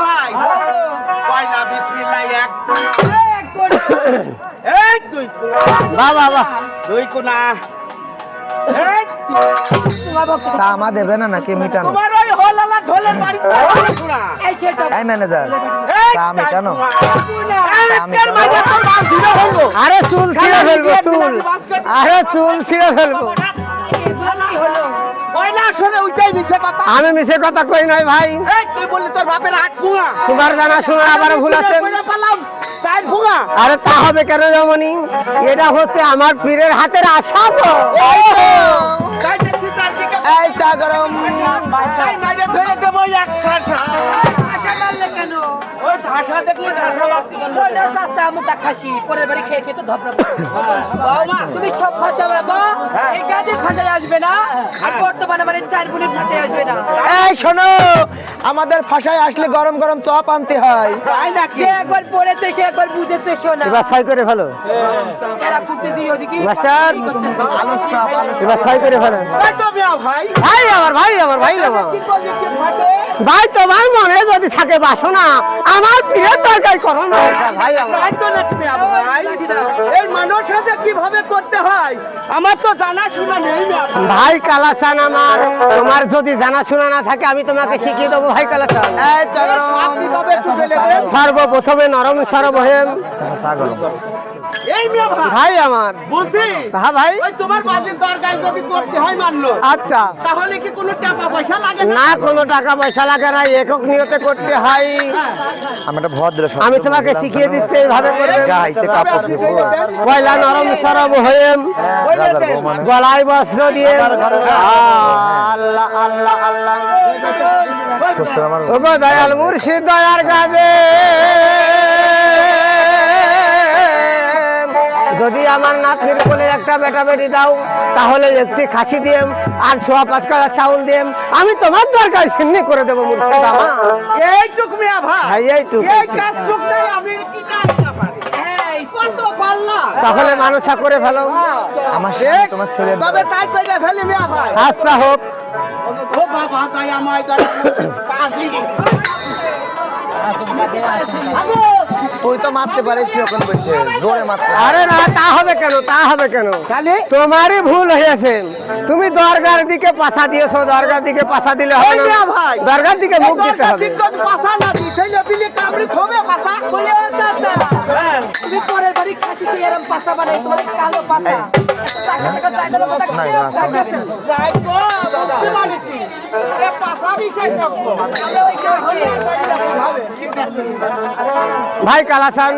ভাই পয়লা বিসমিল্লাহ এক এই দুই বাহ বাহ বাহ দুই কোনা এই সামা দেবে না নাকি মিটানো? তোমার ওই হলালা ঢোলের বাড়িতে কোনা এই ম্যানেজার চা মিটানো? আরে চুল ছিঁড়ে ফেলবো চুল, আরে চুল ছিঁড়ে ফেলবো। আমি মিছে কথা কই নাই ভাই, তুই বললি তোর বাপের হাত ভুঙা, তোমার জানা শোনা আবার ভুল আছে। সাইড ভুঙা। আরে তা হবে কেন যেমনি, এটা হচ্ছে আমার পীরের হাতের আশা তো। এই চা গরম। ওই ঠাসা দেখলে ঠাসা লাগতে তুমি সব ভাষা বাবা এই গাজের ভাষায় আসবে না, আর বর্তমানে মানে 4 গুণের ভাষায় আসবে না। এই শোনো, আমাদের ভাষায় আসলে গরম গরম চপ আনতে হয়। তাই নাকি? যে একবার পড়েছে সে একবার বুঝেছে শোনা। এবার ছয় করে ফেলো এরা কুপি দিয়ে ওদিকে মাস্টার, আলু চপ আলু এবার ছয় করে ফেলো। এই তো মিয়া ভাই ভাই আমার, ভাই আমার, ভাই আমার, কি করলি কি ফাটে? ভাই তোমার মনে যদি থাকে বাসনা আমার পীরের তরকারি করো না ভাই আমার। তাই তো নাকি মিয়া ভাই? এই মানুষ সাথে কিভাবে করতে হয় আমার তো জানা শোনা নেই মিয়া ভাই। ভাই কালাচান আমার, তোমার যদি জানাশোনা না থাকে আমি তোমাকে শিখিয়ে দেবো ভাই কালাচান। এই চা গরম। আপনি তবে একটু ঢেলে দেন। সর্বপ্রথমে নরম সরবহেম। চা গরম। এই মিয়া ভাই ভাই আমার, বলছি হ্যাঁ ভাই, ওই তোমার বাজির দরকার যদি করতে হয় মানলো, আচ্ছা তাহলে কি কোনো টাকা পয়সা লাগে না? না কোনো টাকা পয়সা লাগে না, একক নিয়তে করতে হয়। আমি একটা ভদ্র শব্দ আমি তোমাকে বললাম। শিখিয়ে দিচ্ছি এইভাবে করবে। গাইতে কাপড় দিব। পয়লা নরম সরবহেম, রাজার বউ মানে। গলায় বস্ত্র দিয়ে আল্লাহ আল্লাহ আল্লাহ। সুস্থ আমার ওগো দয়াল মুর্শিদ দয়ার গাজে, যদি আমার নাতনির কোলে একটা বেটা বেটি দাও তাহলে একটি খাসি দিয়েম আর 5.5 কাটা চাউল দিয়েম, আমি তোমার দরকার সিন্নি করে দেবো মুর্শিদ আমার। এইটুক মিয়া ভাই ভাই এইটুক। এই কাজটুক নাই আমি কি কাজটা পারি? কত পাল্লা তাহলে মানুষা করে ফেলো। আমার সাথে তোমার ছেলে তবে তাই কইরা ফেলি মিয়া ভাই। আচ্ছা হোক। ও বাবা তাই আমায় দয়া পাজি তুই তো মারতে পারিস যখন বসে জোরে মারতে। আরে না, তা হবে কেন, তা হবে কেন? খালি তোমারই ভুল হয়েছে, তুমি দরগার দিকে পাছা দিয়েছো, দরগার দিকে পাছা দিলে হবে না, মিয়া ভাই দরগার দিকে মুখ দিতে হবে। দিকত পাসা না দি ছেলে পিলে কামড়ি থবে পাসা বলে ও চাচা, তুমি পরের বাড়ি খাসিকে এরম পাতা বানাই, তোমার কালো পাতা টাকা টাকা টাকা পাতা নাই, না, যাই গো বাবা কি মালিকি এ পাসা বিশেষজ্ঞ ভাই কালাসান,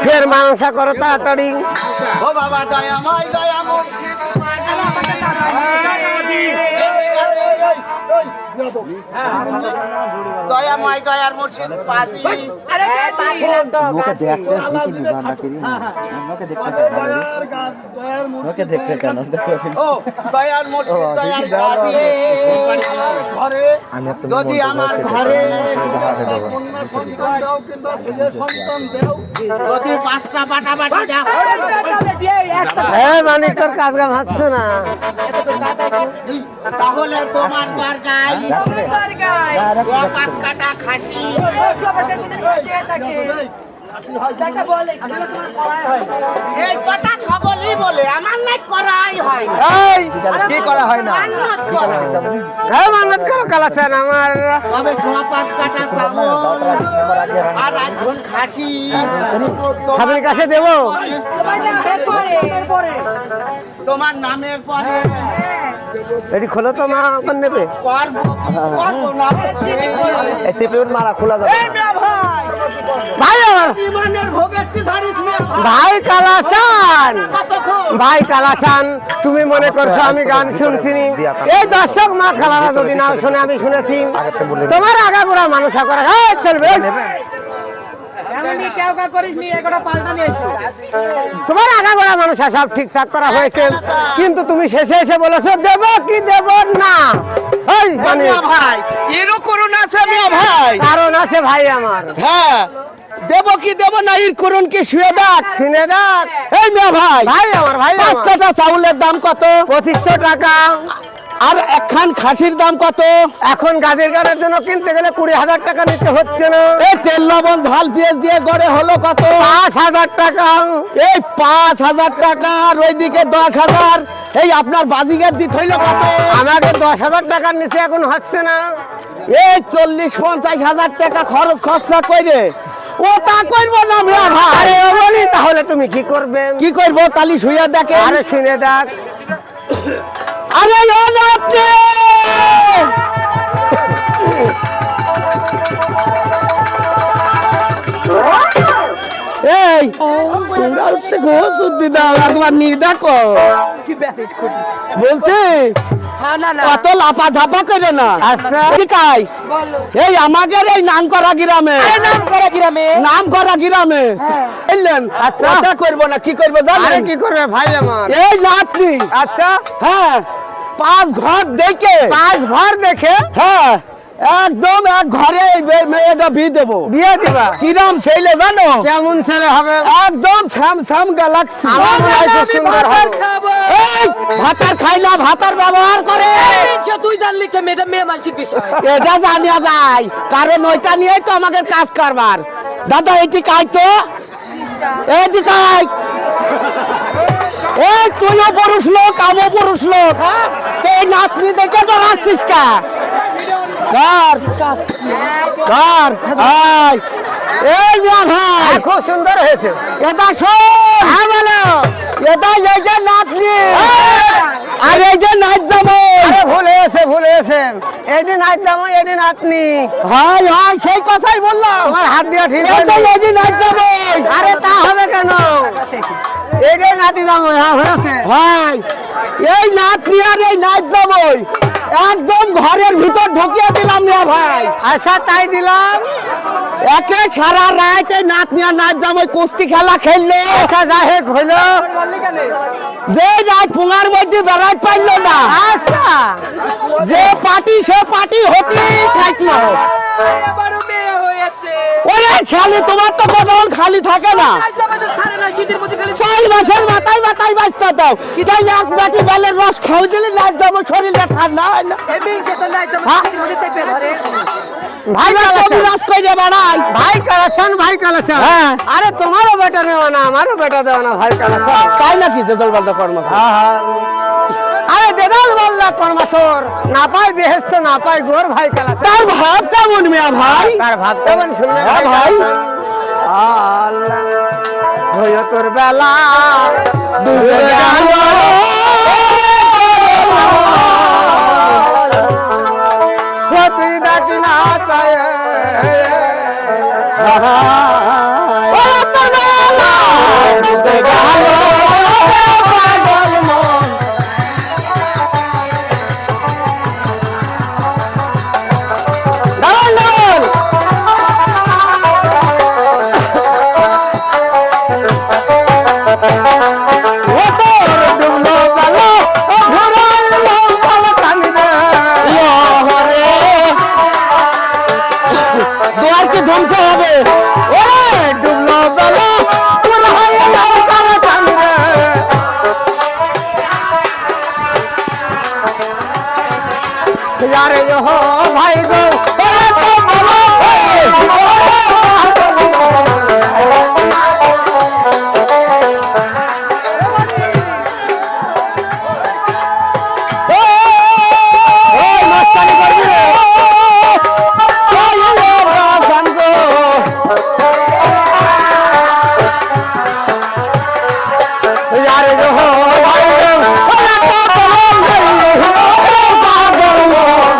ফের মানুষা করো তাড়াতাড়ি। ও বাবা দয়াময় দয়া মুর্শিদ দয়াময় দয়ার মুর্শিদ পাজি আরে কাজি ওকে দেখছে ঠিকই নিবানা করি ওকে দেখতে ওকে দেখতে কেন ও দয়ার মুর্শিদ দয়ার পাজি ঘরে আমি একটা যদি আমার ঘরে কন্যা সন্তান দাও কিংবা ছেলে সন্তান দাও, যদি 5টা বাটা বাটা দাও হ্যাঁ মানে তোর কাজ কাম হচ্ছে না। তাহলে তোমার দরকার 5 কাটা খাসি এই কথা সকলেই বলে, আমার নাই করাই হয় না। এই কি করা হয় না মান্নত করা। হ্যাঁ মানত করো কালাসান আমার। তবে 5 কাটা চাউল আর 1 খাসি স্বামীর কাছে দেবো। তোমার নামের পরে এটি খোলো তো মা, আমার নেবে। করবো করবো না এই সিপিউট মারা খোলা যাবে এই মিয়া ভাই ভাই আমার, ইমানের ভোগে কি ধরিস মিয়া ভাই ভাই কালাসান, কতক্ষণ ভাই কালাসান, তুমি মনে করছো আমি গান শুনছি নি? এই দর্শক মা খালারা যদি না শুনে আমি শুনেছি। তোমার আগাগোড়া মানুষা করে চলবে, তোমার আগাগোড়া মানুষা সব ঠিকঠাক করা হয়েছে, কিন্তু তুমি শেষে এসে বলেছো দেব কি দেব না। এই মানে মিয়া ভাই এরও করুন আছে মিয়া ভাই। কারণ আছে ভাই আমার। হ্যাঁ দেব কি দেব না এর করুন কি শুয়ে দেখ শুনে দেখ এই মিয়া ভাই ভাই আমার, ভাই 5 আমার। কাটা চাউলের দাম কত? 2500 টাকা। আর একখান খাসির দাম কত? এখন গাছের গাড়ির জন্য কিনতে গেলে 20,000 টাকা নিতে হচ্ছে না। এই তেল লবণ ঝাল পেঁয়াজ দিয়ে গড়ে হলো কত? 5,000 টাকা। এই 5,000 টাকা আর ওইদিকে 10,000। এই আপনার বাজিগার দিতে হইলো কত? আমাকে 10,000 টাকার নিচে এখন হচ্ছে না। এই 40-50,000 টাকা খরচ খরচা করে ও তা করবো না মিয়া ভাই। আরে ও বলি, তাহলে তুমি কি করবে? কি করবো তালি শুয়ে দেখে? আরে শুনে দেখ। আরে ও না আপনি এই তোমরা উঠতে ঘুরতে দাও একবার নির্দা কর কি মেসেজ করি বলছে হ্যাঁ না না অত লাফা ঝাপা করে না। আচ্ছা। ঠিক আছে বলো এই আমাদের এই নাম করা গ্রামে আরে নাম করে গ্রামে হ্যাঁ। বুঝলেন? আচ্ছা। ওটা করবো না, কি করবো আরে জানেন? কি করবে ভাই আমার? এই নাতনি আচ্ছা, হ্যাঁ 5 ঘর দেখে 5 ঘর দেখে হ্যাঁ একদম এক ঘরে এই মেয়েটা বিয়ে দেবো। বিয়ে দিবা? কিরাম ছেলে জানো? কেমন ছেলে হবে? একদম স্যামসাং গ্যালাক্সি। আমার মনে হয় খুব আমি সুন্দর ভাত হবে। খাবো এই ভাতার খাই না, ভাতার ব্যবহার করে। আচ্ছা, তুই জানলি তো মেয়েটা মেয়ে মানুষের বিষয় এটা জানিয়া যায়, কারণ ওইটা নিয়েই তো আমাকে কাজ করবার। দাদা এটি কাই তো, এটি কাই। এই তুইও পুরুষ লোক, আমিও পুরুষ লোক, এই নাতনি দেখে তো রাখছিস কা? ধর ধর আয়। এই মিয়া ভাই খুব সুন্দর হয়েছে। এটা শোন। হ্যাঁ বলো। এটা এই যে নাতনি আর এই যে নাচ যাবো। আরে ভুল হয়েছে। এদিন নাচ যাবো, এদিন নাতনি। হয় হয় সেই কথাই বললাম। তোমার হাত দিয়ে ঠিক এটা এই যে নাচ যাবো। আরে তা হবে কেন? এদিন নাতি যাবো। হ্যাঁ হয়েছে। ভাই এই নাতনি আর এই নাচ যাবই একদম ঘরের ভিতর ঢুকিয়ে দিলাম না ভাই। আচ্ছা তাই দিলাম। একে সারা রাত এই নাতনি আর নাচ যাবই কুস্তি খেলা খেললো। আচ্ছা যাই হোক হইলো। যে রাত পুঙার মধ্যে বেড়াই পাইলো না, আচ্ছা যে পার্টি সে পার্টি হতেই থাকলো। এবারও মেয়ে হয়েছে ওরে ছেলে তোমার তো কতক্ষণ খালি থাকে না। আজ আমাদের সাড়ে নয় শীতের মধ্যে খালি 4 মাসের মাথায় মাথায় বাচ্চা দাও, সেটাই এক বাটি বেলের রস খাও দিলে নাচ যাবো, শরীরটা ঠান্ডা হয় না। এই মেয়ে তো নাই যাবে হ্যাঁ? শীতের মধ্যে চেপে ধরে ভাই রস করে বেড়াই। ভাই কালেকশন, ভাই কালেকশন। হ্যাঁ। আরে তোমারও বেটা নেওয়া না, আমারও বেটা দেওয়া না, ভাই কালেকশন। তাই নাকি জল বালদা কর্ম? আরে দেদাল বললা কর্মাসর, না পাই বেহেস্ত না পাই গোর, ভাই কালেকশন। তার ভাব কেমন মিয়া ভাই? তার ভাব কেমন শুনলে হ্যাঁ ভাই। আল্লাহ হইও তোর বেলা ডুবে গেল। তুই ডাকি না চায় ও তোর বেলা ডুবে গেল। পাগল মন। Double double. ও তোর ডুবলো বেলা, ও ঘুরাইলো ভালো টানি রে। ইয়রে দুয়ার কি ধ্বংস হবে? ওরে ডুবলো বেলা, ঘুরাইলো ভালো টানি রে। यारे यो भाई गो ওরে তো বলো, ওই মাস্তানি করবি রে। ওই রে বাজান গো। यारे यो भाई गो ওরে তো বলো, ওরে পাগল মন।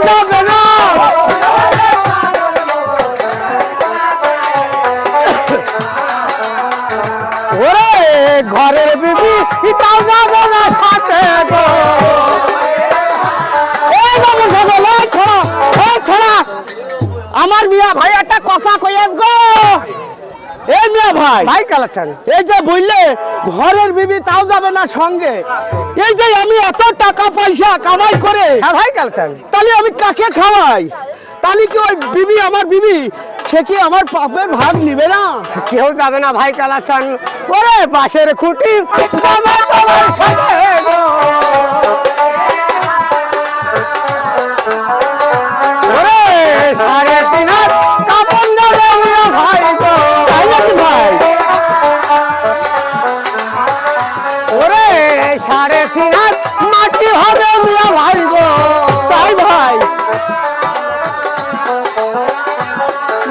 যাবে না ওরে ঘরের বিবি তাও যাবে না সাথে গো এই বাবু সকল ছড়া আমার মিয়া ভাই একটা কথা কইয়াস গো এই মিয়া ভাই ভাই কালেকশন এই যে বললে ঘরের বিবি তাও যাবে না সঙ্গে এই যে আমি এত টাকা পয়সা কামাই করে হ্যাঁ ভাই কালেকশন তাহলে আমি কাকে খাওয়াই তাহলে কি ওই বিবি আমার বিবি সে কি আমার পাপের ভাগ নিবে না কেউ যাবে না ভাই কালেকশন ওরে বাঁশের খুঁটি তোমার সাথে গো ওরে 3.5 হাত কাপড় যাবে মিয়া ভাই গো তাই নাকি ভাই ওরে 3.5 হাত মাটি হবে মিয়া ভাই গো তাই ভাই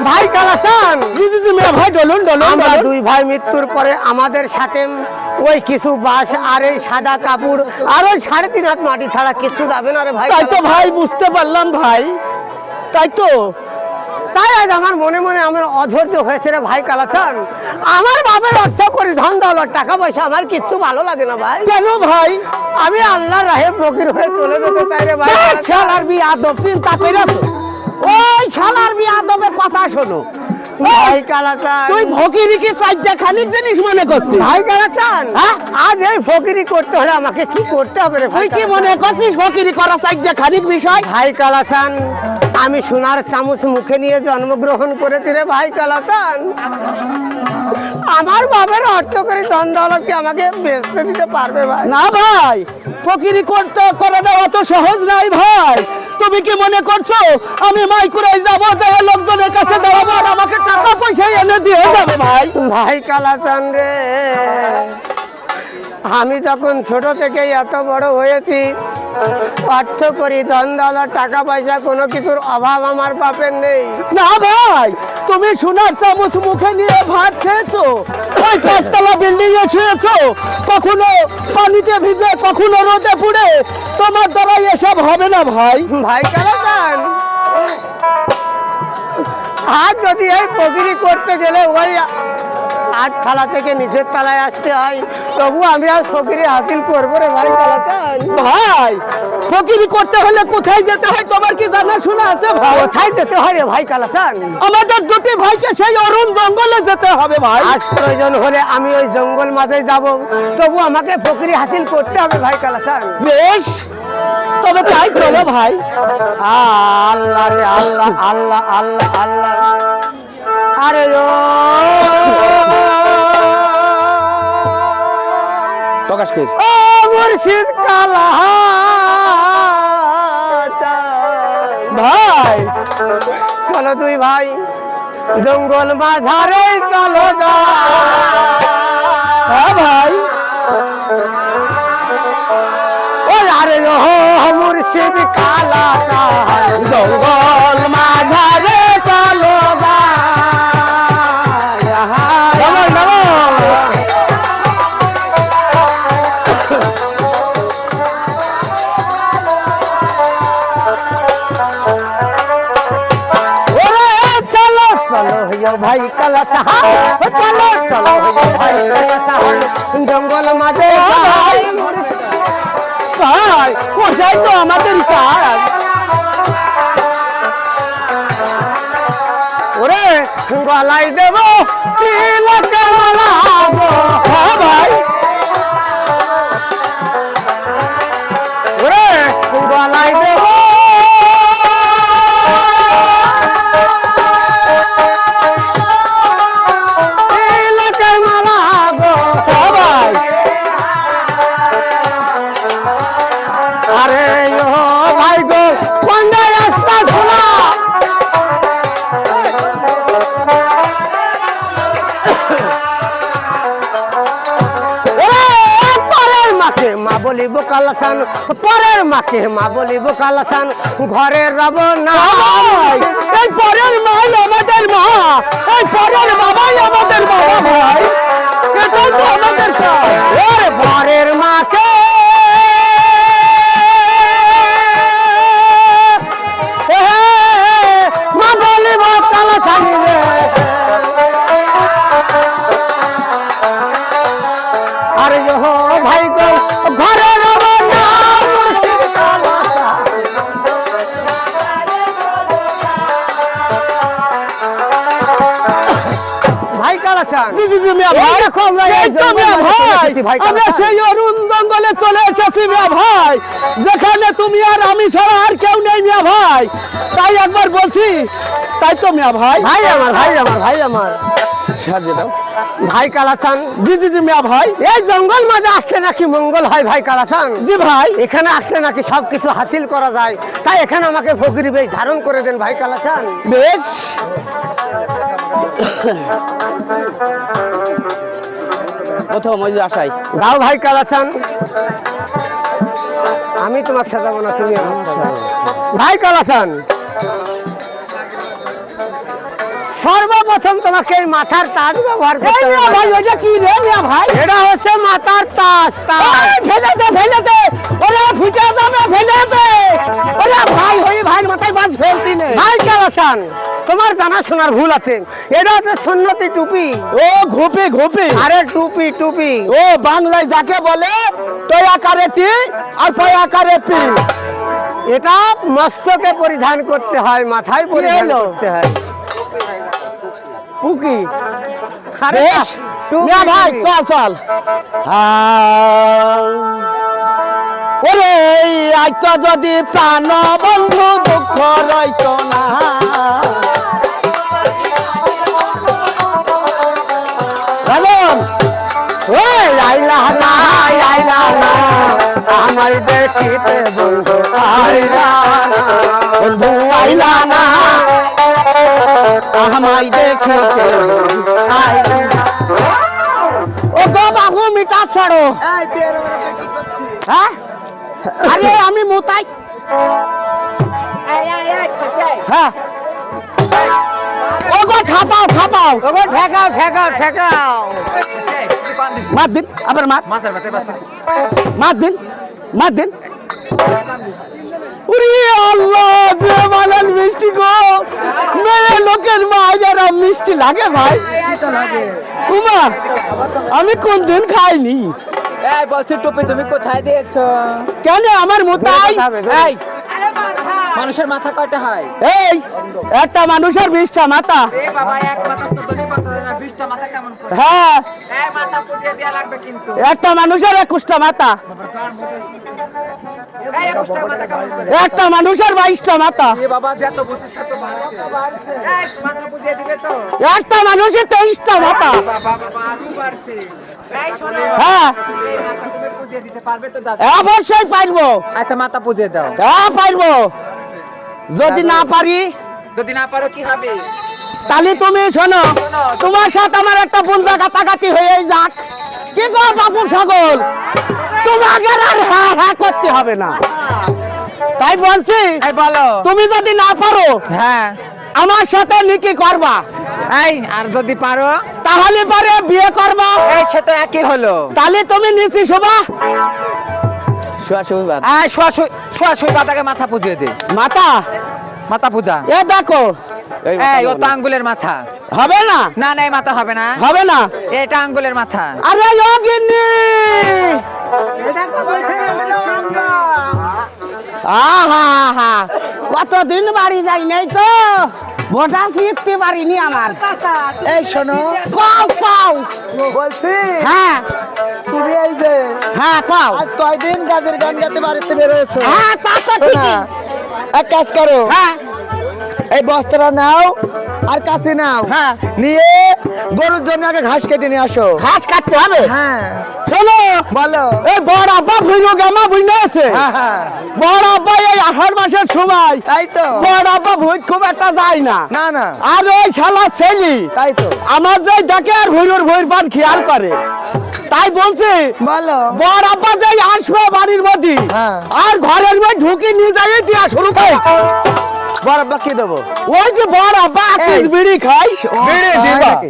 ভাই কালেকশন জি মিয়া ভাই ডলুন আমরা দুই ভাই মৃত্যুর পরে আমাদের সাথে ওই কিছু বাঁশ আর এই সাদা কাপড় আর ওই 3.5 হাত মাটি ছাড়া কিছু যাবে না রে ভাই তাই তো ভাই বুঝতে পারলাম ভাই তাই তো তাই আজ আমার মনে মনে আমার অধৈর্য হয়েছে রে ভাই কালাচান আমার বাপের অর্থ করি ধন দৌলত টাকা পয়সা আমার কিচ্ছু ভালো লাগে না ভাই কেন ভাই আমি আল্লাহর রাহে ফকির হয়ে চলে যেতে চাই রে ভাই শালার বিয়াদব চিন্তা কইরাছো ওই শালার বিয়াদবের কথা শোনো ভাই কালাচান তুই ফকিরি কি চাইতে খানিক জিনিস মনে করছিস ভাই কালাচান হ্যাঁ? আজ এই ফকিরি করতে হলে আমাকে কি করতে হবে রে তুই ভাই কি মনে করছিস ফকিরি করা চাইতে খানিক বিষয় ভাই কালাচান আমি সোনার চামচ মুখে নিয়ে জন্মগ্রহণ করেছি রে ভাই কালাচান আমার বাবার অর্থ করে ধন দৌলত কি আমাকে বেচতে দিতে পারবে ভাই না ভাই ফকিরি করতে করে দেওয়া তো সহজ নাই ভাই তুমি কি মনে করছো আমি মাইকুরাই যাবো যে লোকজনের কাছে দাঁড়াবো আর আমাকে টাকা পয়সা এনে দিয়ে যাবে ভাই ভাই কালাচান রে আমি যখন ছোট থেকেই এত বড় হয়েছি অর্থ করি ধন দৌলত টাকা পয়সা কোনো কিছুর অভাব আমার বাপের নেই না ভাই তুমি সোনার চামচ মুখে নিয়ে ভাত খেয়েছো ওই 5 তলা বিল্ডিং এ শুয়েছো কখনো পানিতে ভিজে কখনো রোদে পুড়ে তোমার দ্বারা এসব হবে না ভাই ভাই কালাচান আর যদি এই প্রকৃতি করতে গেলে ওই 8 থালা থেকে নিচের তলায় আসতে হয় তবু আমি আর ফকিরি হাসিল করবো রে ভাই কালাচান ভাই ফকিরি করতে হলে কোথায় যেতে হয় তোমার কি জানা শোনা আছে ভাই কোথায় যেতে হয় রে ভাই কালাচান আমাদের দুটি ভাইকে সেই অরুণ জঙ্গলে যেতে হবে ভাই আজ প্রয়োজন হলে আমি ওই জঙ্গল মাঝে যাব তবু আমাকে ফকিরি হাসিল করতে হবে ভাই কালাচান বেশ তবে তাই চলো ভাই আল্লাহ রে আল্লাহ আল্লাহ আল্লাহ আল্লাহ আরে ও প্রকাশ করি ও মুর্শিদ কালা ভাই চলো দুই ভাই জঙ্গল মাঝারে চলো যা হ্যাঁ ভাই ও আরে ও মুর্শিদ কালা জঙ্গল মাঝারে চলো চলো হইয়া ভাই কালা চাহা চলো চলো হইয়া ভাই কালা চাহা জঙ্গল মাঝে ভাই ভাই ওটাই তো আমাদের কাজ ওরে গলায় দেব তিলকের মালা গো। হ্যাঁ ভাই ওরে গলায় দেব তিলকের মালা গো। হ্যাঁ ভাই আরে ও ভাই গো কোন রাস্তা খোলা পরের মাকে মা বলিব কালাসান পরের মাকে মা বলিব কালাসান ঘরের রব না ভাই এই পরের মাই আমাদের মা এই পরের বাবাই আমাদের বাবা ভাই এটাই তো আমাদের কাজ ওরে পরের মাকে কালাচান জি জি জি মিয়া ভাই, এই দেখো আমরা এই এই তো মিয়া জঙ্গলের ভাই, মাঝে চলে এসেছি ভাই আমরা কালাচান। সেই অরুণ জঙ্গলে চলে এসেছি মিয়া ভাই, যেখানে তুমি আর আমি ছাড়া আর কেউ নেই মিয়া ভাই। তাই একবার বলছি, তাই তো মিয়া ভাই। ভাই আমার ভাই আমার ভাই আমার সাজিয়ে দাও। ভাই কালাচান, জি জি জি মিয়া ভাই। এই জঙ্গল মাঝে আসলে নাকি মঙ্গল হয় ভাই কালাচান। জি ভাই। এখানে আসলে নাকি সবকিছু হাসিল করা যায়, তাই এখানে আমাকে ফকিরি বেশ ধারণ করে দেন ভাই কালাচান। বেশ, প্রথম ওই যে আশাই দাও ভাই কালাচান, আমি তোমাকে সাজাবো না, তুমি আমাকে সাজাবো। ভাই কালাচান, সর্বপ্রথম তোমাকে এই মাথার তাজ ব্যবহার করতে হবে ভাই। ওইটা কি রে মিয়া ভাই? এটা হচ্ছে মাথার তাজ। ফেলে দে ফেলে দে, ওরে ফুটে যাবে, ফেলে দে। ওরে ভাই, ওই ভাই মাথায় বাজ ফেলতি নে। ভাই কালাচান, তোমার জানা শোনার ভুল আছে, এটা হচ্ছে সুন্নতি টুপি। ও ঘুপি ঘুপি, আরে টুপি টুপি। ও বাংলায় যাকে বলে টয়াকারে টি আর পয়াকারে পি। এটা মস্তকে পরিধান করতে হয়, মাথায় পরিধান হলো? করতে হয়। টুকি। আরে বেশ, টুপি, মিয়া ভাই টুপি। চল চল। ওরে আজ তো যদি প্রাণ বন্ধু দুঃখ রইতো না, বলুন। ওই আইলা না আইলা না, আমার দেখিতে বন্ধু আইলা না, বন্ধু আইলা না, আমায় দেখিতে আইলা না। ও গো বাবু মিটা ছাড়ো। হ্যাঁ, আরে আমি মোতাই। হ্যাঁ, ও গো ঠাপাও ঠাপাও। ওগো ঠেকাও ঠেকাও ঠেকাও। মার দিন, আবার মার, মার দিন, মার দিন। উরি আল্লাহ, যে মালাল মিষ্টি গো, মেয়ে লোকের মা যারা মিষ্টি লাগে ভাই। উমা, আমি কোন দিন খাইনি। এই বলছি টুপি তুমি কোথায় দিয়েছো? কেন আমার মোতাই? এই মানুষের মাথা কয়টা হয়? এই একটা মানুষের 20টা মাথা। এ বাবা, এক মাথা তো ধনী পাঁচা যায় না, 20টা মাথা কেমন করে? হ্যাঁ, এই মাথা পুজিয়ে দেয়া লাগবে কিন্তু। একটা মানুষের 21টা মাথা, এই 21টা মাথা কেমন করে? একটা মানুষের 22টা মাথা, এ বাবা, যত বুঝিস তত বাড়ছে। এই মাথা পুজিয়ে দিবে তো? একটা মানুষের 23টা মাথা। বাবা বাবা, আলু বাড়ছে। এই শোনো, হ্যাঁ, এই মাথা তুমি পুজিয়ে দিতে পারবে তো দাদা? অবশ্যই পারবো। আচ্ছা মাথা পুজিয়ে দাও। হ্যাঁ পারবো, যদি না পারি যদি না পারো কি হবে? তাহলে তুমি শোনো, তোমার সাথে আমার একটা বন্ধা কাটাকাটি হয়ে যাক। কি গো বাপু ছাগল, তোমাকে আর হ্যাঁ হ্যাঁ করতে হবে না। তাই বলছি, এই বলো। তুমি যদি না পারো হ্যাঁ। আমার সাথে নিকি করবা, এই আর যদি পারো? তাহলে পরে বিয়ে করবা। এই সে তো একই হলো। তাহলে তুমি নিচি শোভা। এই শোয়া বাদাকে মাথা পুজিয়ে দে। মাথা মাথা পূজা। এ দেখো, এই ও তো আঙ্গুলের মাথা। হবে না, না না, এই মাথা হবে না। হবে না। এটা আঙ্গুলের মাথা। আরে যোগিনী, আহা আহা, কতদিন বাড়ি যাই নাই তো, ভোটা শিখতে পারিনি আমার। এই শোনো, পাও পাও, বলছি হ্যাঁ তুমি এই যে হ্যাঁ পাও, আজ কয়দিন গাছের গান গাতে বাড়িতে বেরোয়েছো? হ্যাঁ তা তো ঠিকই। এক কাজ করো, হ্যাঁ এই বস্তাটা নাও আর কাছে নাও, হ্যাঁ, নিয়ে গরুর জন্য আগে ঘাস কেটে নিয়ে আসো। ঘাস কাটতে হবে। হ্যাঁ শোনো, বলো। এই বড় আব্বা ভুইনো গামা ভুইনো আছে। হ্যাঁ হ্যাঁ, বড় আব্বা এই 18 মাসের সময় তাই তো। বড় আব্বা ভুই খুব একটা যায় না। না না, আর ওই শালা ছেলি তাই তো। আমার যে দেখে আর ভুইনোর ভুইর পান খেয়াল করে। তাই বলছি, বলো। বড় আব্বা যে আসবে বাড়ির মধ্যে, হ্যাঁ। আর ঘরের মধ্যে ঢুকি নিয়ে যাই দিয়া শুরু করে। বড় আব্বা কি দেবো? ওই যে বড় আব্বা এই, বিড়ি খাই, বিড়ি তাই দিবা। নাকি?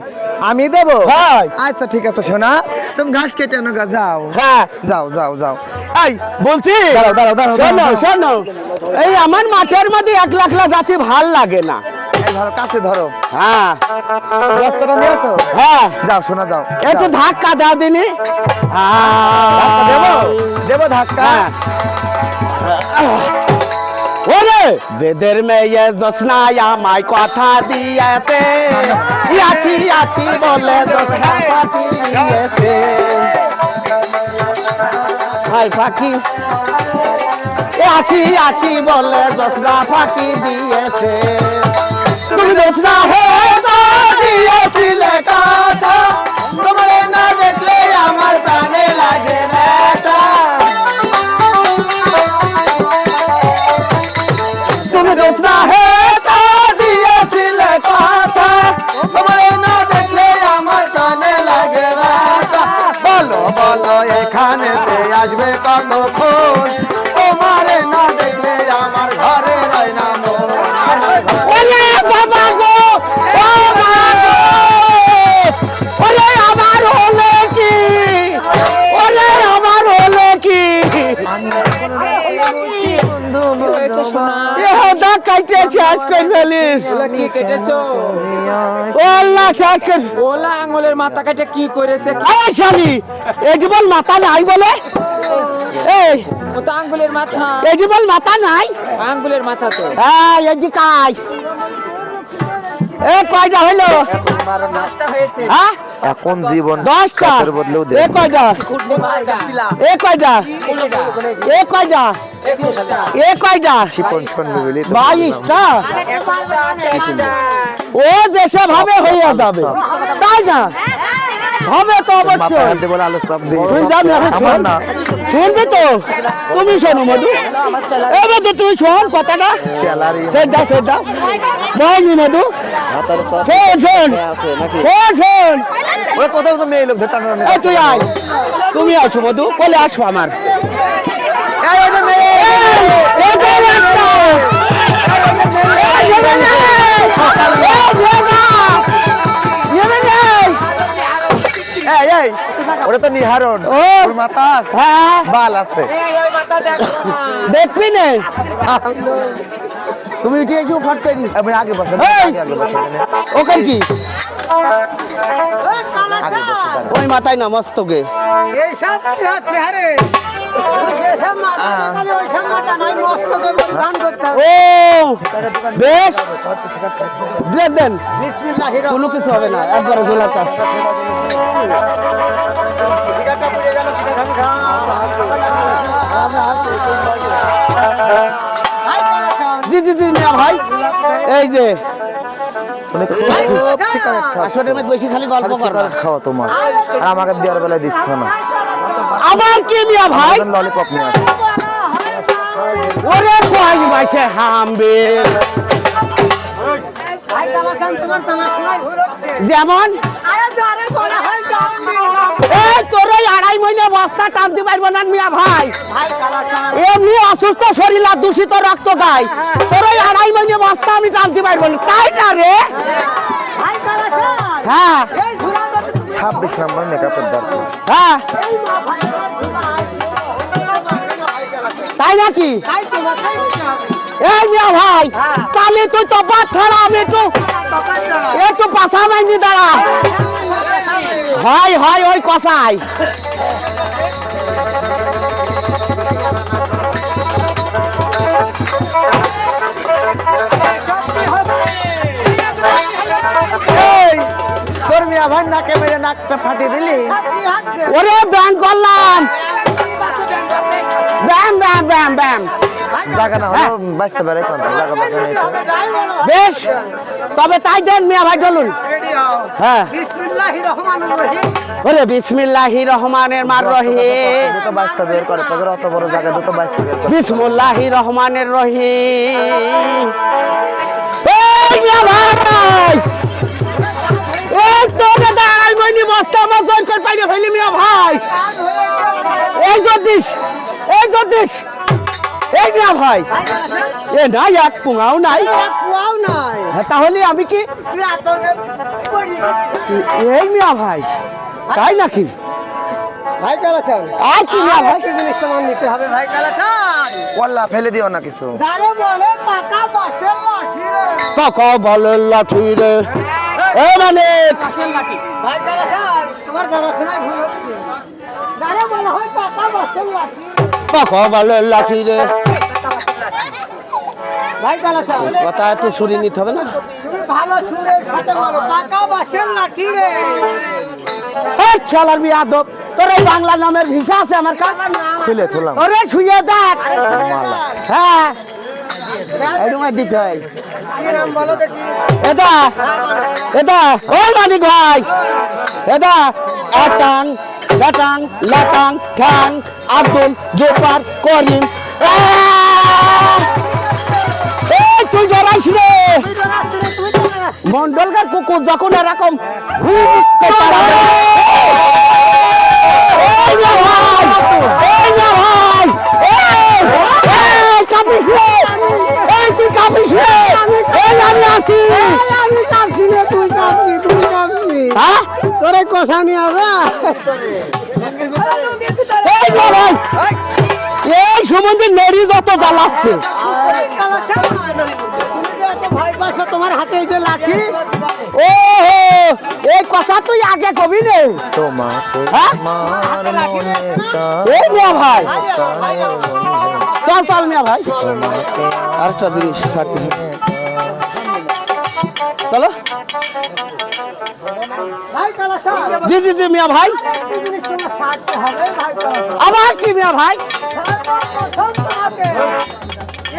আমি দেবো? হ্যাঁ আচ্ছা ঠিক আছে, শোনা তুমি ঘাস কেটে আনো গা, যাও হ্যাঁ, যাও যাও যাও। এই বলছি, দাঁড়াও, দাঁড়াও, দাঁড়াও, শোনো দাঁড়াও। শোনো, এই আমার মাঠের মধ্যে 1 লাখলা জাতি ভাল লাগে না। এই ধরো, কাছে ধরো, হ্যাঁ বস্তাটা নিয়ে আসো। হ্যাঁ, যাও শোনা, যাও একটু যাও। ধাক্কা দাও দিনি। ধাক্কা দেবো? দেবো ধাক্কা। হ্যাঁ। ওরে বেদের মেয়ে জোসনায় আমায় কথা দিয়েছে আছি আছি বলে জোসনা পাখি দিয়েছে হাই পাখি আছি আছি বলে জোসনা ফাঁকি দিয়েছে তুমি জোসনা হয়ে দিয়েছিলে কথা তোমার না দেখলে আমার প্রাণে লাগে ব্যথা তুমি জোসনা হয়ে দিয়েছিলে কথা তোমার না দেখলে আমার প্রাণে লাগে ব্যথা বলো বলো এখানেতে আসবে কতক্ষণ তোমারে না দেখলে আমার ঘরে হয় না মন ওরে বাবা গো ও মা গো ওরে আমার হলো কি ওরে আমার হলো কি দা কাটে শেষ করে ফেলিস কি কেটেছো ওলা শেষ করে ওলা আঙ্গুলের মাথা কাটে কি করেছে এই শালি এটি বল মাথা নাই বলে এই ও তো আঙ্গুলের মাথা এটি বল মাথা নাই আঙ্গুলের মাথা তো হ্যাঁ এই যে কাজ এ কয়টা হলো 10টা হয়েছে হ্যাঁ এখন জীবন 10টা কাপের বদলেও এ কয়টা এ কয়টা এ কয়টা এ কয়টা শিপন শুনবে বলি 22টা ও যেসব হবে হয়ে যাবে তাই না হবে তো অবশ্যই হাতে বলে আলো সব দিয়ে তুই যাবি আমার না শুনবি তো তুমি শোনো মধু এ মধু তুই শোন কথাটা স্যালারি সেটা বলনি মধু শোন শোন শোন শোন ওরা কোথাও তো মেয়ে লোক ধরতে এই তুই আয় তুমি আসো মধু কোলে আসো আমার ওরা তো নিহারণ ও ওর মাথা আছে হ্যাঁ বাল আছে দেখবি না তুমি উঠে এসো ফট করে আমি আগে বসে আগে বসে ওখান কি ওই মাথায় না মস্তকে এইসব কি হচ্ছে আরে যেসব মাথা দেখালে ওইসব মাথা নয় মস্তকে বলিদান করতে হবে ও বেশ দেন দেন বিসমিল্লাহির কোনো কিছু হবে না একবার গোলা কাজ রহমানির পড়ে গেল পিঠা খাবি খা জি জি জি মিয়া ভাই এই যে ঠিক আছে আসলে আমি বেশি খালি গল্প করব খাওয়া তোমার আর আমাকে দেওয়ার বেলায় দিচ্ছ না আবার কি মিয়া ভাই ললিপপ নিয়ে আসো ওরে কই মাইছে হামবে ভাই কালাচান তোমার তামাশায় ঘুর হচ্ছে যেমন আরে জারে বলা হয় জান এই তোর ওই 2.5 মহিনা বস্তা টানতে পারবো না মিয়া ভাই ভাই কালাচান এমনি অসুস্থ শরীর আর দূষিত রক্ত গায় তোর ওই 2.5 মহিনা বস্তা আমি টানতে পারবো না তাই না রে ভাই কালাচান হ্যাঁ এই ঝুরাটা 26 নম্বর মেকআপের দরকার হ্যাঁ এই মা ভাই তাই নাকি তাই তো মাথায় দিতে হবে এই মিয়া ভাই হ্যাঁ। তাহলে তুই তো বাদ ছাড়া আমি দোকান দাঁড়া একটু পাশা মাইনি দাঁড়া হয় হয় ওই কষাই এই তোর মিয়া ভাই নাকে মেরে নাকটা ফাটিয়ে দিলি কি হচ্ছে ওরে ব্যায়াম করলাম ব্যায়াম ব্যায়াম ব্যায়াম ব্যায়াম জায়গা না হলো বাচ্চা বেড়াই কোন জায়গা বাকি নেই তো যাই বলো বেশ তবে তাই দেন মিয়া ভাই চলুন রেডি হও হ্যাঁ বিসমিল্লাহির রহমানির রহিম ওরে বিসমিল্লাহির রহমানের মার রহিম দুটো বাচ্চা বের করে তোদের অত বড় জায়গা দুটো বাচ্চা বের করে বিসমিল্লাহির রহমানের রহিম এই মিয়া ভাই এই তোকে দাঁড়াই মইনি বস্তা আমার জয় করে পাইলে ফেলি মিয়া ভাই এই জ্যোতিষ এই মিয়া ভাই এ নাই এক পুঙাও নাই কুয়াও নাই হ্যাঁ, তাহলে আমি কি তুই আতঙ্কে পড়ি এই মিয়া ভাই তাই নাকি ভাই কালাচান আর কি মিয়া ভাই কি জিনিস তোমার নিতে হবে ভাই কালাচান ওয়াল্লাহ ফেলে দিও না কিছু যারে বলে পাকা বাসের লাঠি রে কাকা বলেন লাঠি রে এ মালিক ভাই কালাচান তোমার জানাশোনায় ভুল হচ্ছে যারে বলা হয় পাকা বাসের লাঠি কাকা বলেন লাঠি রে ভাই কালাচান কথা একটু সুরি নিতে হবে না? তুমি ভালো সুরের সাথে বলো পাকা বাসের লাঠি রে চালার বিয়াদব, তোর এই বাংলা নামের ভিসা আছে আমার কাছে? খুলে তুলাম ওরে শুয়ে দেখ। হ্যাঁ এরকম দিতে হয় কি নাম বলো দেখি এটা এটা ওই মানিক ভাই, এটা আটাং লাটাং লাটাং ঠাং আব্দুল জোপার করিম। এই তুই ডরাইস রে মন্ডলকার কুকুর যখন এরকম তোরে কথা নিয়ে আসা এই সম্বন্ধে নেড়ি যত জ্বালাচ্ছে। ভয় পাচ্ছ তোমার হাতে এই যে লাঠি ও এই কথা তুই আগে কবি রে। তোমাকে হ্যাঁ? আমার মনে এই মিয়া ভাই চল চল মিয়া ভাই তোমাকে আরেকটা জিনিস সাথে চলো। ভাই কালাচান জি জি জি মিয়া ভাই, এই জিনিস তোমার সাথে হবে ভাই কালাচান আবার কি মিয়া ভাই?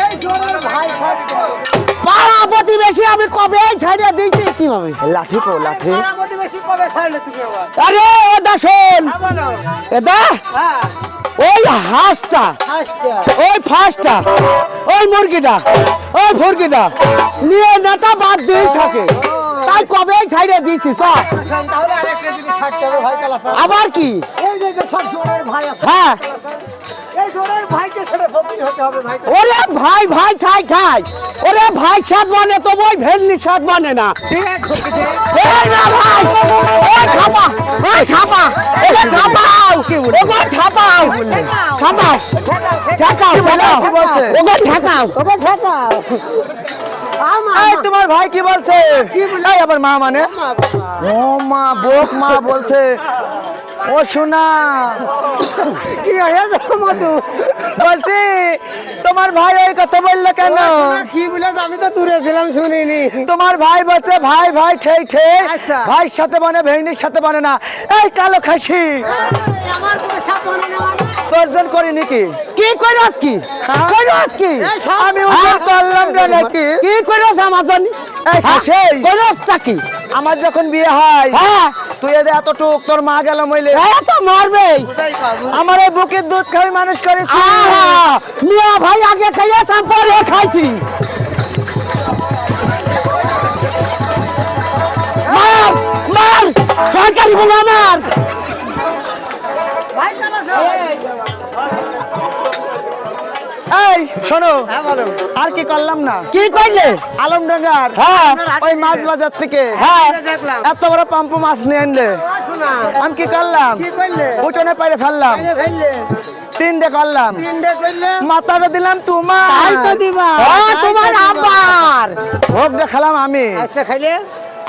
এই জোরের ভাই থাকবে পাড়া প্রতিবেশী আমি কবে ছাড়িয়ে দিয়েছি কিভাবে? লাঠি কো লাঠি পাড়া প্রতিবেশী কবে ছাড়লে তুমি আবার আরে এটা শোন, হ্যাঁ বলো এটা হ্যাঁ ওই হাঁসটা, আচ্ছা ওই ফাঁসটা, ওই মুরগিটা, ওই ফুরগিটা নিয়ে নেতা বাদ দিয়েই থাকে, তাই কবে ছাড়িয়ে দিয়েছি। চল তাহলে আরেকটা জিনিস থাকতে হবে ভাই কালাচান আবার কি? এই যে সব জোরের ভাই আছে হ্যাঁ এই জোরের ভাইকে ছেড়ে ফকির হতে হবে ভাই ওরে ভাই ভাই ঠাই ঠাই, ওরে ভাই সাত মানে তো ওই ভেন্ডি সাত মানে না। এই না ভাই, ওই খাপা, ওই খাপা, ওরে ছাপাও, ওগো ছাপাও, ছাপাও, ঠেকাও, ঠেকাও, ওগো ঠেকাও। ওকে ঠেকাও এই তোমার ভাই কি বলছে? কি বলে আবার মা মানে? ও মা বোক মা বলছে। ও শোনা কি হয়েছে মধু বলছি তোমার ভাই এই কথা বললো কেন? কি বলে আমি তো দূরে ছিলাম শুনিনি তোমার ভাই বলছে ভাই ভাই ঠেই ঠেই, আচ্ছা। ভাইয়ের সাথে বনে ভেইনির সাথে বনে না। এই কালো খাসি আমার কোনো সাবধানে নেওয়া গর্জন করি নাকি? কি কইরাস কি? কইরাস কি? এই সব- আমি উদ্ধার করলাম না নাকি? কি কইরাস আমার জানি? এই খাসি কইরাসটা কি? আমার যখন বিয়ে হয়, হ্যাঁ তুই এদের এতটুক তোর মা গেল মইলে তো মারবে। আমার এই বুকের দুধ খাই মানুষ করেছি। মিয়া ভাই আগে খাইয়াছি পরে খাইছি। মার মার সরকারি বলে আমার। ভাই কালাচান এই শোনো, হ্যাঁ বলো আর কি করলাম না? কি করলে? আলমডাঙ্গার হ্যাঁ ওই মাছ বাজার থেকে হ্যাঁ দেখলাম এত বড় পাম্পু মাছ নিয়ে আনলে। শোনা আমি কি করলাম? কি করলে উঠোনে পাইরে ফেললাম, ফেললে তিনটে করলাম, তিনটে করলে মাথাটা দিলাম তোমার। তাই তো দিবা। হ্যাঁ, তোমার তাই তো দিবা। আবার ভোগ দেখালাম আমি, আচ্ছা খাইলে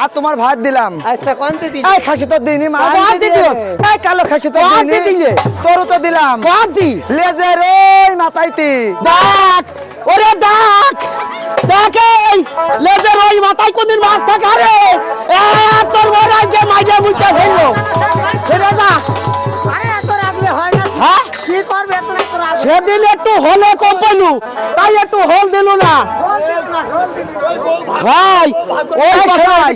আর তোমার ভাত দিলাম। আচ্ছা কোনতে দিলে এই খাসি তো দিনি মা, কোনতে ভাত দিলি? দিলে? এই কালো খাসি তো কোনতে দিনি, দিলে? তোরও তো দিলাম। ভাত দি লেজে রে মাথাইতি দেখ, ওরে দেখ দেখ এই লেজের ওই মাথায় কোনদিন মাছ থাকে? আরে এ তোর বড় আজকে মাইজে মুইতে ফেললো ফেরে যা। আরে এত রাখলে হয় না হ্যাঁ কি করবে এত রাত রাখলে সেদিন একটু হলে কম পাইলু, তাই একটু হল দিল না ভাই। ওই কথাই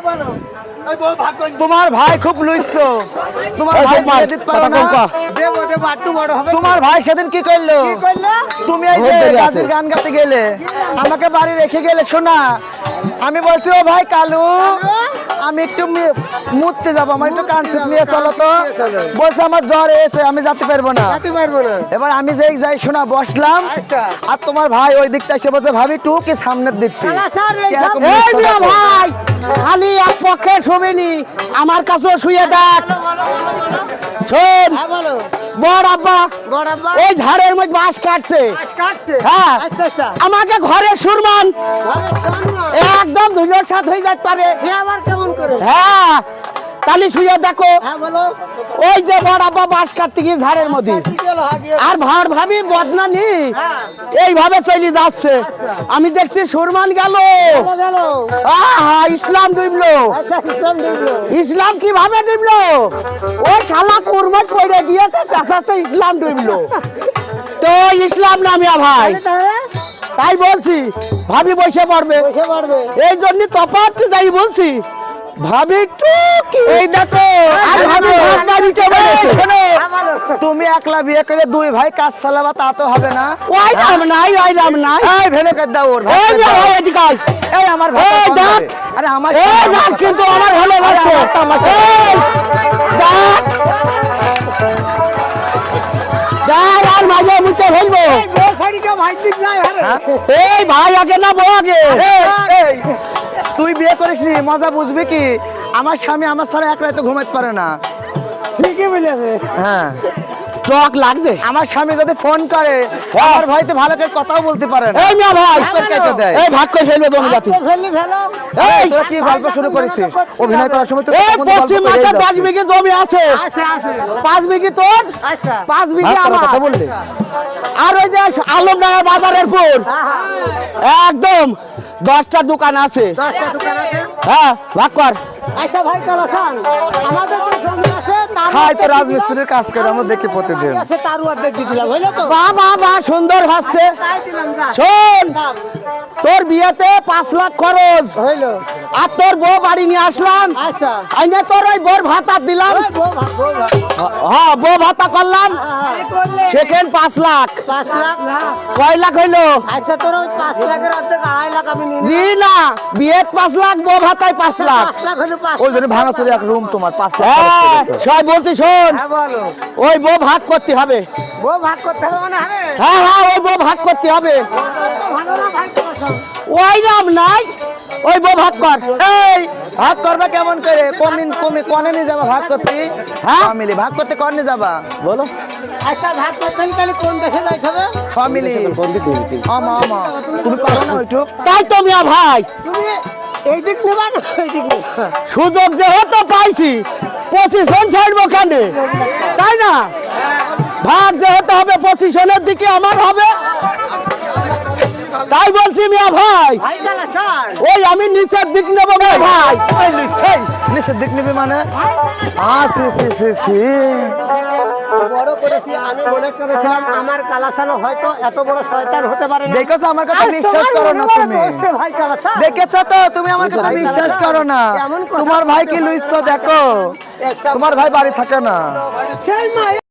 বলো তোমার ভাই খুব লুইছ, তোমার ভাই বিয়ে দিতে পারো না। দেবো দেবো আটটু বড় হবে তোমার ভাই সেদিন কি করলো? কি করলে তুমি এই যে গাছের গান গাতে গেলে, আমাকে বাড়ি রেখে গেলে। শোনা, আমি বলছি ও ভাই কালু আমি একটু মুততে যাবো, আমার একটু কানসিপ নিয়ে চলো তো। বলছে আমার জ্বর এসে আমি যেতে পারবো না। যেতে পারবো না এবার আমি যেই যাই শোনা বসলাম, আচ্ছা আর তোমার ভাই ওই দিকটা এসে বলছে ভাবি টু কি সামনের দিক থেকে। কালাচান এই কিরকম সব- এই মিয়া ভাই খালি এক পক্ষে শুবিনি, আমার কাছেও শুয়ে দেখ। শোন হ্যাঁ বলো বড় আব্বা বড় আব্বা ওই ঝাড়ের মধ্যে বাঁশ কাটছে, ঘাস কাটছে হ্যাঁ। আচ্ছা আচ্ছা আমাকে ঘরে সুরমান ঘরে শোন না। একদম ধুলোর সাথ হয়ে যেতে পারে। সে আবার কেমন করে হ্যাঁ তালি শুয়ে দেখো হ্যাঁ বলো ওই যে বড় আব্বা বাঁশ কাটতে গিয়ে ঝাড়ের মধ্যে কি গেল হাগিয়ে আর ভাড় ভাবি বদনা নি হ্যাঁ। এইভাবে চলে যাচ্ছে আমি দেখছি সুরমান গেল গেল আহা ইসলাম ডুবলো আচ্ছা ইসলাম দেখলো ইসলাম কিভাবে ডুবলো ও শালা কুরমত পড়ে গিয়েছে চাচাতে ইসলাম ডুবলো তো ইসলাম নামিয়া ভাই তাহলে তাই বলছি ভাবি বসে পড়বে বসে পড়বে এই জন্য তফাৎ যাই বলছি ভাবি টুকি এই দেখো আর ভাবি ভাত না দিতে বলেছে তুমি একলা বিয়ে করে দুই ভাই কাজ চালাবা তা তো হবে না ওই নাম নাই এই ভেনে কাট দাও ওর এই না ভাই এদিকে আয়। এই আমার ভাই এই দেখ আরে আমার এই না কিন্তু আমার ভালো লাগছে এই দেখ যার আর মাঝে মুখে ফেলবো এই ভাই আগে না বউ আগে এই, তুই বিয়ে করিসনি মজা বুঝবি কি আমার স্বামী আমার ছাড়া এক রাতে ঘুমাতে পারে না ঠিকই বলেছে হ্যাঁ টক লাগছে আমার স্বামী যদি ফোন করে আমার ভাই তো ভালো করে কথাও বলতে পারে না এই মিয়া ভাই এই ভাগ করে ফেলবে দোনো জাতি ফেললি ফেলো এই তোরা কি গল্প শুরু করেছিস অভিনয় করার সময় তো এই পশ্চিম মাঠে 5 বিঘে জমি আছে আছে আছে 5 বিঘে তোর আচ্ছা 5 বিঘে ভাগ করার আমার কথা বললে? আর ওই যে আলমডাঙ্গা বাজারের পুর একদম 10টা দোকান আছে 10টা দোকান আছে হ্যাঁ ভাগ কর আচ্ছা ভাই কালাসান আমাদের তো জমি আছে তার খাই তো রাজমিস্ত্রির কাজ করে আমরা দেখি প্রতিদিন আছে তার অর্ধেক দিয়ে দিলাম হইলো তো বাহ সুন্দর ভাবছে তাই দিলাম যা শোন তোর বিয়েতে 5 লাখ খরচ হইলো আর তোর বউ বাড়ি নিয়ে আসলাম আচ্ছা আইনে তোর ওই বোর ভাতা দিলাম ওই বউ ভাগ বউ ভাগ হ্যাঁ বউ ভাতা করলাম করলে সেকেন্ড 5 লাখ 5 লাখ কয় লাখ হইলো আচ্ছা তোর ওই 5 লাখের অর্ধেক 2.5 লাখ আমি নিয়ে জি না বিয়ে 5 লাখ বউ ভাতায় 5 লাখ 5 লাখ হলো 5 ওই জন্য ভাঙাচুরি এক রুম তোমার 5 লাখ হ্যাঁ সবাই বলছি শোন হ্যাঁ বলো ওই বউ ভাগ করতে হবে বউ ভাগ করতে হবে মানে হবে হ্যাঁ ওই বউ ভাগ করতে হবে ভালো না ভাই কালাসান ওই নাম নাই ওই বউ ভাগ কর এই ভাগ করবা কেমন করে কোনে নিয়ে যাবা ভাগ করতে হ্যাঁ ফ্যামিলি ভাগ করতে কোনে যাবা বলো আচ্ছা ভাগ করতে হলে তাহলে কোন দেশে যাইতে হবে ফ্যামিলি আমা তুমি পারো না ওইটুক তাই তো মিয়া ভাই তুমি এই দিক নেবা না ওই দিক নেবা সুযোগ যেহেতু পাইছি পজিশন ছাড়বো কেন তাই না ভাগ যেহেতু হবে পজিশনের দিকে আমার হবে তাই বলছি মিয়া ভাই ভাই কালাসান ওই আমি নিচের দিক নেবো ভাই ভাই নিচের দিক নিবি মানে বড় করেছি আমি মনে করেছিলাম আমার কালাসানো হয়তো এত বড় শয়তান হতে পারে না দেখেছো আমার কথা আজ বিশ্বাস তোমার করো না মনে বড় তুমি দোষ রে ভাই কালাসান দেখেছো তো তুমি আমার কথা ভাই বিশ্বাস কালাসান, করো না কেমন কথা তোমার ভাই কি লুইছো দেখো একটা তোমার ভাই বাড়ি থাকে না সেই মায়ের